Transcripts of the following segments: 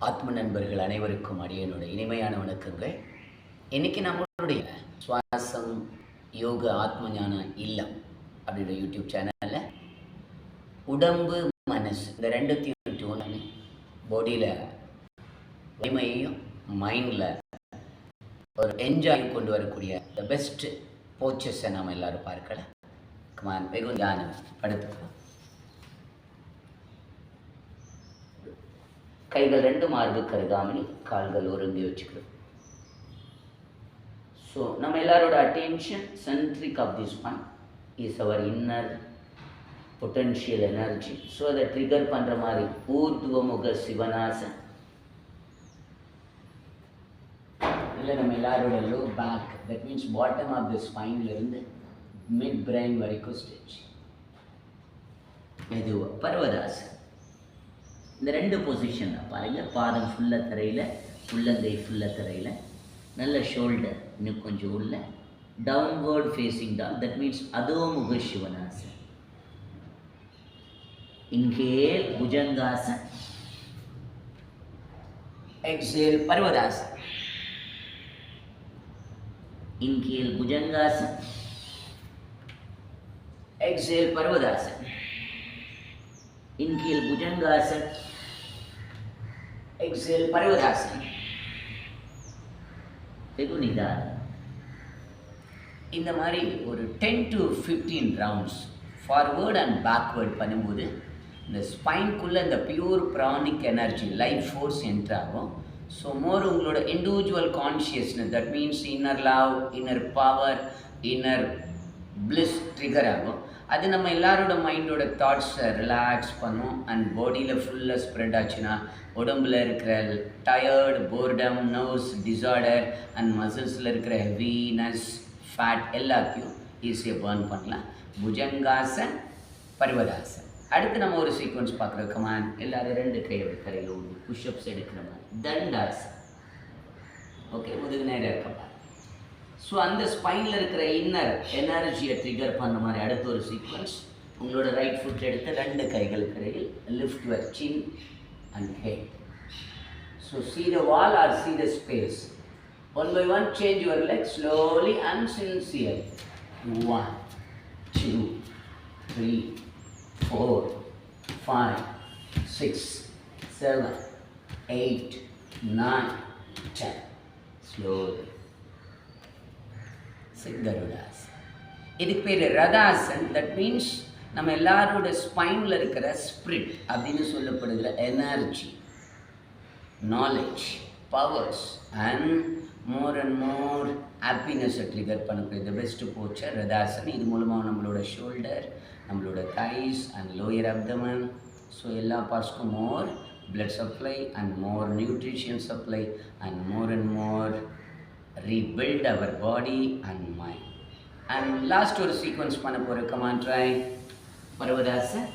ஆத்ம நண்பர்கள் அனைவருக்கும் அடியனோட இனிமையான வணக்கங்கள். இன்னைக்கு நம்மளுடைய சுவாசம் யோக ஆத்ம ஞான இல்லம் அப்படின்ற யூடியூப் சேனலில் உடம்பு மனசு இந்த ரெண்டுத்தையும் டியூன் பண்ணி பாடியில் வலிமையையும் மைண்டில் ஒரு என்ஜாய் கொண்டு வரக்கூடிய த பெஸ்ட் போச்சஸை நாம் எல்லாரும் பார்க்கலாம். கமான் வெகு தியானம் படுத்துக்கலாம். கைகள் ரெண்டு மார்புக்கு அருகாமணி, கால்கள் ஒருங்கி வச்சுக்கிறோம். ஸோ நம்ம எல்லாரோட attention centric of the spine is our inner potential energy. So அதை ட்ரிகர் பண்ணுற மாதிரி ஊர்துவமுக சிவனாசன் இல்லை நம்ம எல்லாரோட low back, that means bottom of the ஸ்பைன்லேருந்து மிட் பிரெயின் வரைக்கும் ஸ்டேஜ் மெதுவாக பர்வதாசன். இந்த ரெண்டு பொசிஷன் தான் பாருங்கள். பாதம் ஃபுல்லாக தரையில், உள்ளங்கை ஃபுல்லாக தரையில், நல்ல ஷோல்டர் இன்னும் கொஞ்சம் உள்ள, downward facing dog, that means அதோமுக சிவனாசன். இன்ஹேல் புஜங்காசன், எக்ஸேல் பர்வதாசன். இன்ஹேல் புஜங்காசன், எக்ஸேல் பர்வதாசன். இன்ஹேல் புஜங்காசன், exhale பர்வதாசன். வெகு நிதானம். இந்த மாதிரி ஒரு 10 to 15 rounds forward and backward பண்ணும்போது இந்த ஸ்பைன்குள்ளே இந்த pure pranic energy life force entry ஆகும். ஸோ மோர் உங்களோட individual consciousness, that means inner love, inner power, inner bliss trigger ஆகும். அது நம்ம எல்லாரோட மைண்டோட தாட்ஸை ரிலாக்ஸ் பண்ணும். அண்ட் பாடியில் ஃபுல்லாக ஸ்ப்ரெட் ஆச்சுன்னா உடம்பில் இருக்கிற tired, boredom, nerves disorder and மசில்ஸில் இருக்கிற ஹெவினஸ், ஃபேட் எல்லாத்தையும் ஈஸியாக பர்ன் பண்ணலாம். புஜங்காசன், பர்வதாசன். அடுத்து நம்ம ஒரு சீக்வன்ஸ் பார்க்குறோம். கமான் எல்லோரும் ரெண்டு கையோட கரையில் ஊடி புஷ்அப்ஸ் எடுக்கிற மாதிரி. தண்டாசன். ஓகே, முதுகு நேரம் இருக்கப்பா. ஸோ அந்த ஸ்பைனில் இருக்கிற இன்னர் எனர்ஜியை ட்ரிகர் பண்ண மாதிரி அடுத்த ஒரு சீக்வன்ஸ். உங்களோட ரைட் ஃபுட் எடுத்து ரெண்டு கைகளுக்கு இடையில் lift your chin and head. So see the wall or see the space. One by one change your legs slowly and sincerely. 1, 2, 3, 4, 5, 6, 7, 8, 9, 10. Slowly. சித்தருடாஸ். இதுக்கு பேர் ரதாசன். தட் மீன்ஸ் நம்ம எல்லாரோட ஸ்பைனில் இருக்கிற ஸ்பிரிட் அப்படின்னு சொல்லப்படுகிற energy, knowledge, powers and more ஹாப்பினஸை trigger பண்ணக்கூடிய the best போச்சர் ரதாசன். இது மூலமாக நம்மளோட ஷோல்டர், நம்மளோட தைஸ் அண்ட் லோயர் அப்டமன், ஸோ எல்லா பார்ட்ஸ்க்கும் மோர் blood supply and more nutrition supply and more rebuild our body and mind. And last ஒரு சீக்வன்ஸ் பண்ண போகிற. கமான் ட்ரை பர்வதாசன்.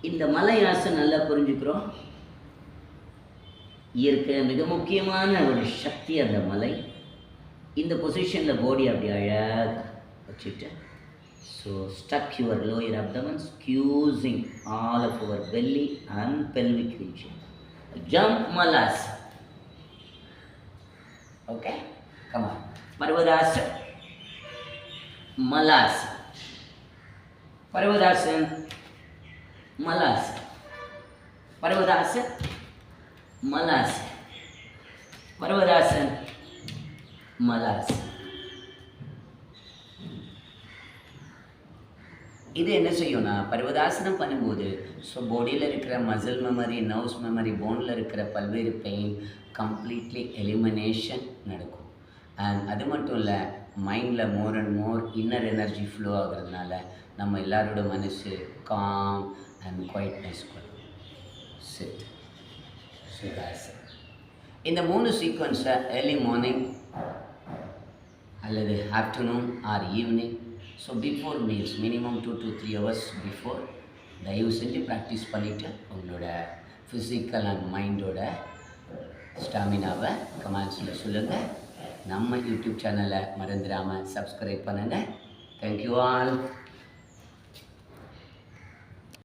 இந்த மலையாசன் நல்லா புரிஞ்சுக்கிறோம். இயற்கை மிக முக்கியமான ஒரு சக்தி அந்த மலை. இந்த பொசிஷனில் பாடி அப்படி அழகாக வச்சுட்டு, so stuck your lower abdomen, squeezing all of our belly and pelvic region. Jump மலாசன். Okay, come on. Parvadasan, Malasan. Parvadasan, Malasan. Parvadasan, Malasan. Parvadasan, Malasan. இது என்ன செய்யும்னா, பர்வதாசனம் பண்ணும்போது ஸோ பாடியில் இருக்கிற மசில் மெமரி, நர்வ்ஸ் மெமரி, போனில் இருக்கிற பல்வேறு பெயின் கம்ப்ளீட்லி எலிமினேஷன் நடக்கும். அண்ட் அது மட்டும் இல்லை, மைண்டில் more and more inner energy flow ஆகிறதுனால நம்ம எல்லாரோட மனசு காம் அண்ட் குவைட்னஸ் கொடுக்கும். சிட் சுகாசன். இந்த 3 சீக்வன்ஸை ஏர்லி மார்னிங் அல்லது afternoon or evening, so before meals minimum 2 to 3 hours before தயவு செஞ்சு ப்ராக்டிஸ் பண்ணிவிட்டு உங்களோட ஃபிசிக்கல் அண்ட் மைண்டோட ஸ்டாமினாவை கமெண்ட்ஸில் சொல்லுங்கள். நம்ம யூடியூப் சேனலை மறந்துடாமல் சப்ஸ்கிரைப் பண்ணுங்கள். Thank you all.